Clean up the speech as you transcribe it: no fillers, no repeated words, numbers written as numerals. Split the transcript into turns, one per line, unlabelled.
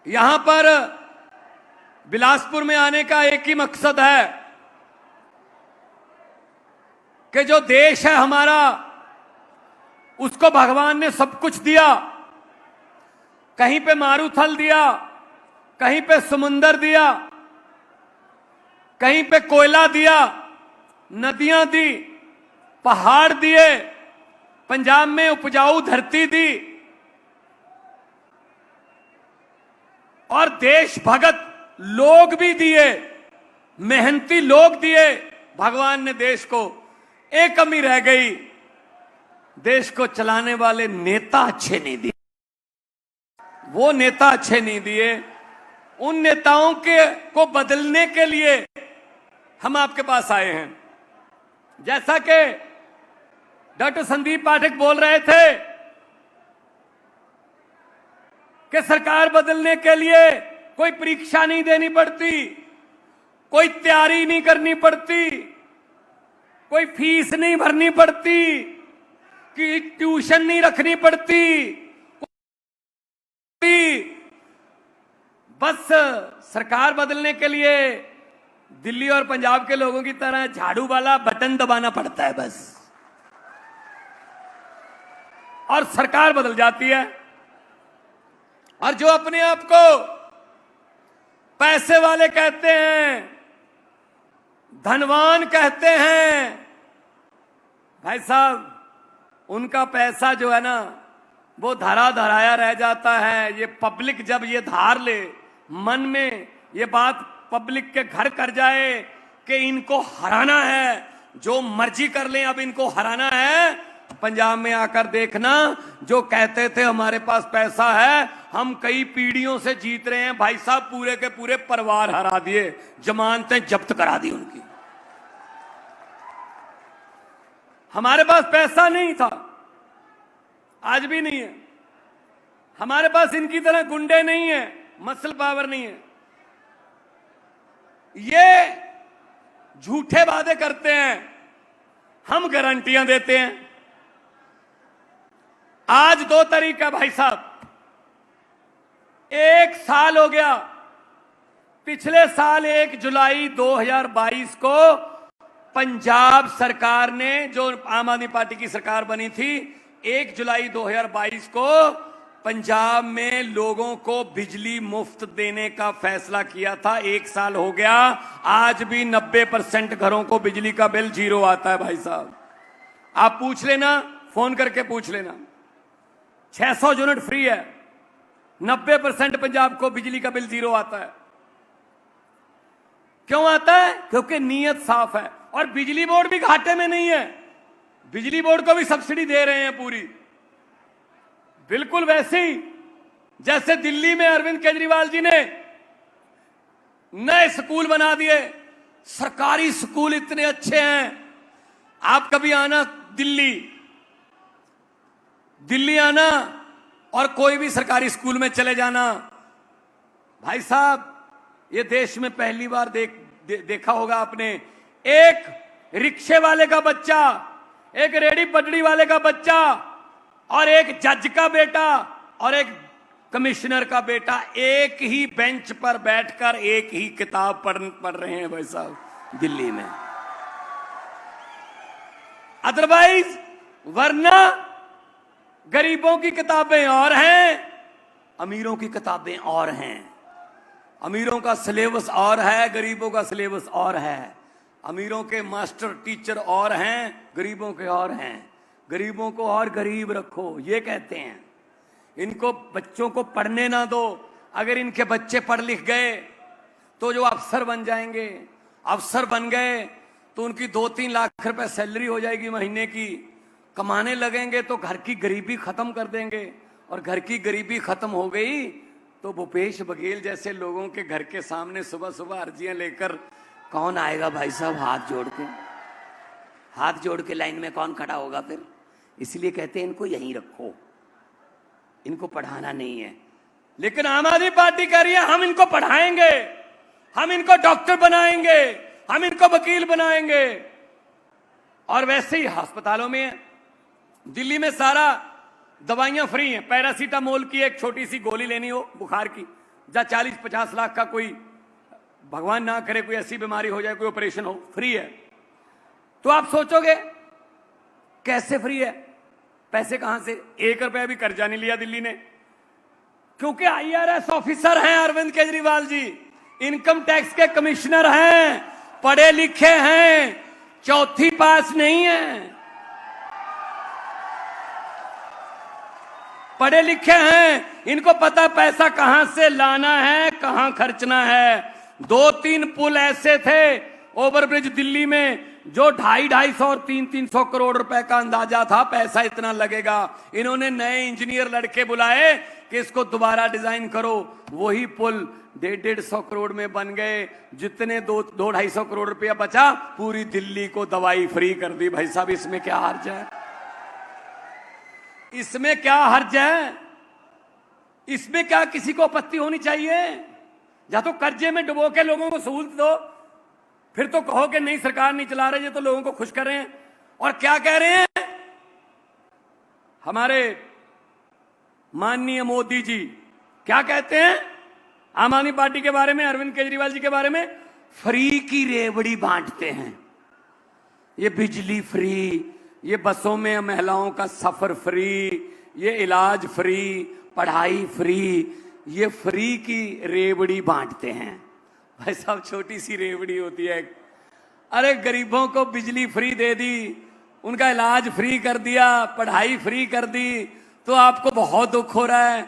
यहां पर बिलासपुर में आने का एक ही मकसद है कि जो देश है हमारा, उसको भगवान ने सब कुछ दिया। कहीं पे मारूथल दिया, कहीं पे समुंदर दिया, कहीं पे कोयला दिया, नदियां दी, पहाड़ दिए, पंजाब में उपजाऊ धरती दी और देश भगत लोग भी दिए, मेहनती लोग दिए भगवान ने देश को। एक कमी रह गई, देश को चलाने वाले नेता अच्छे नहीं दिए। वो नेता अच्छे नहीं दिए। उन नेताओं को बदलने के लिए हम आपके पास आए हैं। जैसा कि डॉक्टर संदीप पाठक बोल रहे थे कि सरकार बदलने के लिए कोई परीक्षा नहीं देनी पड़ती, कोई तैयारी नहीं करनी पड़ती, कोई फीस नहीं भरनी पड़ती, कि ट्यूशन नहीं रखनी पड़ती, बस सरकार बदलने के लिए दिल्ली और पंजाब के लोगों की तरह झाड़ू वाला बटन दबाना पड़ता है बस, और सरकार बदल जाती है। और जो अपने आप को पैसे वाले कहते हैं, धनवान कहते हैं, भाई साहब उनका पैसा जो है ना वो धरा धराया रह जाता है। ये पब्लिक जब ये धार ले, मन में ये बात पब्लिक के घर कर जाए कि इनको हराना है, जो मर्जी कर लें, अब इनको हराना है। पंजाब में आकर देखना, जो कहते थे हमारे पास पैसा है, हम कई पीढ़ियों से जीत रहे हैं, भाई साहब पूरे के पूरे परिवार हरा दिए, जमानतें जब्त करा दी उनकी। हमारे पास पैसा नहीं था, आज भी नहीं है। हमारे पास इनकी तरह गुंडे नहीं है, मसल पावर नहीं है। ये झूठे वादे करते हैं, हम गारंटियां देते हैं। आज 2 तारीख है भाई साहब, 1 साल हो गया। पिछले साल 1 जुलाई 2022 को पंजाब सरकार ने, जो आम आदमी पार्टी की सरकार बनी थी, 1 जुलाई 2022 को पंजाब में लोगों को बिजली मुफ्त देने का फैसला किया था। 1 साल हो गया, आज भी 90% घरों को बिजली का बिल 0 आता है भाई साहब। आप पूछ लेना, फोन करके पूछ लेना, 600 यूनिट फ्री है, 90% पंजाब को बिजली का बिल 0 आता है। क्यों आता है? क्योंकि नीयत साफ है। और बिजली बोर्ड भी घाटे में नहीं है, बिजली बोर्ड को भी सब्सिडी दे रहे हैं पूरी, बिल्कुल वैसे ही जैसे दिल्ली में अरविंद केजरीवाल जी ने नए स्कूल बना दिए। सरकारी स्कूल इतने अच्छे हैं। आप कभी आना दिल्ली आना और कोई भी सरकारी स्कूल में चले जाना, भाई साहब ये देश में पहली बार देखा होगा आपने, एक रिक्शे वाले का बच्चा, एक रेडी पटरी वाले का बच्चा, और एक जज का बेटा और एक कमिश्नर का बेटा एक ही बेंच पर बैठकर एक ही किताब पढ़ रहे हैं भाई साहब दिल्ली में। अदरवाइज वरना गरीबों की किताबें और हैं, अमीरों की किताबें और हैं। अमीरों का सिलेबस और है, गरीबों का सिलेबस और है। अमीरों के मास्टर टीचर और हैं, गरीबों के और हैं। गरीबों को और गरीब रखो, ये कहते हैं। इनको बच्चों को पढ़ने ना दो। अगर इनके बच्चे पढ़ लिख गए तो जो अफसर बन जाएंगे, अफसर बन गए तो उनकी 2-3 लाख रुपए सैलरी हो जाएगी महीने की, कमाने लगेंगे तो घर की गरीबी खत्म कर देंगे। और घर की गरीबी खत्म हो गई तो भूपेश बघेल जैसे लोगों के घर के सामने सुबह सुबह अर्जियां लेकर कौन आएगा भाई साहब? हाथ जोड़ के लाइन में कौन खड़ा होगा फिर? इसलिए कहते हैं इनको यहीं रखो, इनको पढ़ाना नहीं है। लेकिन आम आदमी पार्टी कह रही है हम इनको पढ़ाएंगे, हम इनको डॉक्टर बनाएंगे, हम इनको वकील बनाएंगे। और वैसे ही अस्पतालों में, दिल्ली में सारा दवाइयां फ्री हैं। पैरासीटामोल की एक छोटी सी गोली लेनी हो बुखार की या 40-50 लाख का कोई, भगवान ना करे कोई ऐसी बीमारी हो जाए, कोई ऑपरेशन हो, फ्री है। तो आप सोचोगे कैसे फ्री है, पैसे कहां से? 1 रुपया भी कर्जा नहीं लिया दिल्ली ने, क्योंकि IRS ऑफिसर हैं अरविंद केजरीवाल जी, इनकम टैक्स के कमिश्नर हैं, पढ़े लिखे हैं, 4th पास नहीं है, पढ़े लिखे हैं, इनको पता पैसा कहां से लाना है, कहां खर्चना है। 2-3 पुल ऐसे थे ओवरब्रिज दिल्ली में जो 250-250 और 300-300 करोड़ रुपए का अंदाजा था, पैसा इतना लगेगा। इन्होंने नए इंजीनियर लड़के बुलाए कि इसको दोबारा डिजाइन करो, वही पुल 150-150 करोड़ में बन गए। जितने 200-250 करोड़ रुपया बचा, पूरी दिल्ली को दवाई फ्री कर दी। भाई साहब, इसमें क्या हर्ज है? इसमें क्या हर्ज है? इसमें क्या किसी को आपत्ति होनी चाहिए? या तो कर्जे में डुबो के लोगों को सहूलत दो, फिर तो कहो कि नहीं सरकार नहीं चला रही है, तो लोगों को खुश कर रहे हैं। और क्या कह रहे हैं हमारे माननीय मोदी जी? क्या कहते हैं आम आदमी पार्टी के बारे में, अरविंद केजरीवाल जी के बारे में? फ्री की रेवड़ी बांटते हैं। ये बिजली फ्री, ये बसों में महिलाओं का सफर फ्री, ये इलाज फ्री, पढ़ाई फ्री, ये फ्री की रेवड़ी बांटते हैं। भाई साहब, छोटी सी रेवड़ी होती है। अरे गरीबों को बिजली फ्री दे दी, उनका इलाज फ्री कर दिया, पढ़ाई फ्री कर दी, तो आपको बहुत दुख हो रहा है।